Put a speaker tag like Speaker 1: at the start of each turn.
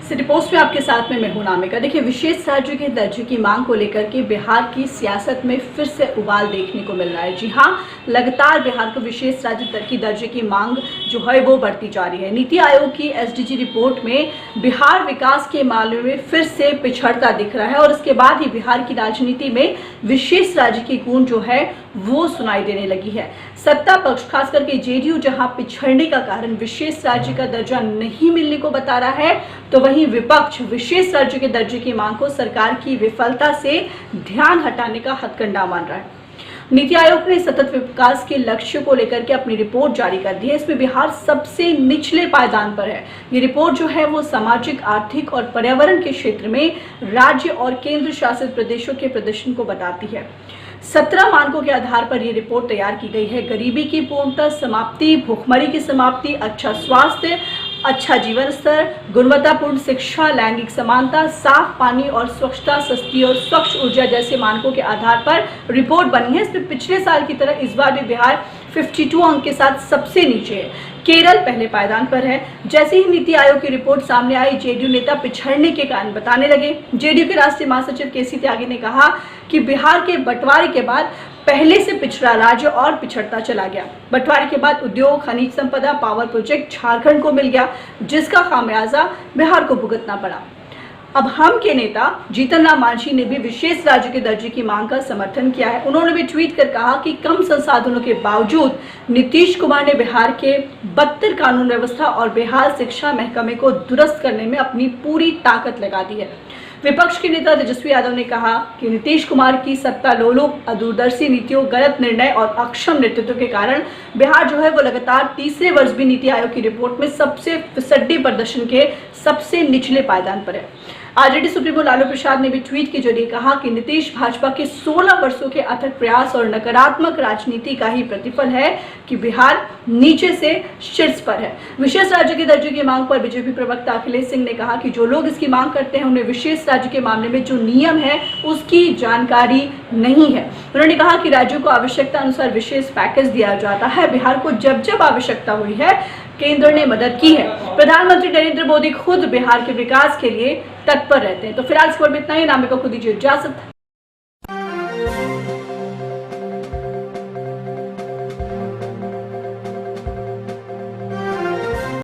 Speaker 1: City post में आपके साथ में मैं हूं नामिका। देखिए, विशेष राज्य के दर्जे की मांग को लेकर के बिहार की सियासत में फिर से उबाल देखने को मिल रहा है। जी हां, लगातार बिहार को विशेष राज्य की दर्जे की मांग जो है वो बढ़ती जा रही है। नीति आयोग की एसडीजी रिपोर्ट में बिहार विकास के मामले में फिर से पिछड़ता दिख रहा है और इसके बाद ही बिहार की राजनीति में विशेष राज्य की गूंज जो है वो सुनाई देने लगी है। सत्ता पक्ष खास करके जेडीयू जहां पिछड़ने का कारण विशेष राज्य का दर्जा नहीं मिलने को बता रहा है, तो वहीं विपक्ष विशेष राज्य के दर्जे की मांग को सरकार की विफलता से ध्यान हटाने का हथकंडा मान रहा है। नीति आयोग ने सतत विकास के लक्ष्य को लेकर के अपनी रिपोर्ट जारी कर दी है। इसमें बिहार सबसे निचले पायदान पर है। ये रिपोर्ट जो है वो सामाजिक, आर्थिक और पर्यावरण के क्षेत्र में राज्य और केंद्र शासित प्रदेशों के प्रदर्शन को बताती है। 17 मानकों के आधार पर यह रिपोर्ट तैयार की गई है। गरीबी की पूर्णतः समाप्ति, भूखमरी की समाप्ति, अच्छा स्वास्थ्य, अच्छा जीवन स्तर, गुणवत्तापूर्ण शिक्षा, लैंगिक समानता, साफ पानी और स्वच्छता, सस्ती और स्वच्छ ऊर्जा जैसे मानकों के आधार पर रिपोर्ट बनी है। इसमें पिछले साल की तरह इस बार भी बिहार 52 अंक के साथ सबसे नीचे है। केरल पहले पायदान पर है। जैसे ही नीति आयोग की रिपोर्ट सामने आई, जेडीयू नेता पिछड़ने के कारण बताने लगे। जेडीयू के राष्ट्रीय महासचिव केसी त्यागी ने कहा कि बिहार के बंटवारे के बाद पहले से पिछड़ा राज्य और पिछड़ता चला गया। बंटवारे के बाद उद्योग, खनिज संपदा, पावर प्रोजेक्ट झारखंड को मिल गया, जिसका खामियाजा बिहार को भुगतना पड़ा। अब हम के नेता जीतन राम मांझी ने भी विशेष राज्य के दर्जे की मांग का समर्थन किया है। उन्होंने भी ट्वीट कर कहा कि कम संसाधनों के बावजूद नीतीश कुमार ने बिहार के 72 कानून व्यवस्था और बिहार शिक्षा महकमे को दुरुस्त करने में अपनी पूरी ताकत लगा दी है। विपक्ष के नेता तेजस्वी यादव ने कहा कि नीतीश कुमार की सत्ता लोलुप, अदूरदर्शी नीतियों, गलत निर्णय और अक्षम नेतृत्व के कारण बिहार जो है वो लगातार तीसरे वर्ष भी नीति आयोग की रिपोर्ट में सबसे फिसड्डी प्रदर्शन के सबसे निचले पायदान पर है। आरजेडी सुप्रीमो लालू प्रसाद ने भी ट्वीट के जरिए कहा कि नीतीश भाजपा के 16 वर्षों के अथक प्रयास और नकारात्मक राजनीति का ही प्रतिफल है कि बिहार नीचे से शीर्ष पर है। विशेष राज्य के दर्जे की मांग पर बीजेपी प्रवक्ता अखिलेश सिंह ने कहा कि जो लोग इसकी मांग करते हैं उन्हें विशेष राज्य के मामले में जो नियम है उसकी जानकारी नहीं है। उन्होंने कहा कि राज्यों को आवश्यकता अनुसार विशेष पैकेज दिया जाता है। बिहार को जब जब आवश्यकता हुई है केंद्र ने मदद की है। प्रधानमंत्री नरेंद्र मोदी खुद बिहार के विकास के लिए तत्पर रहते हैं। तो फिलहाल इस खबर में इतना ही। नामिका को दीजिए इजाजत।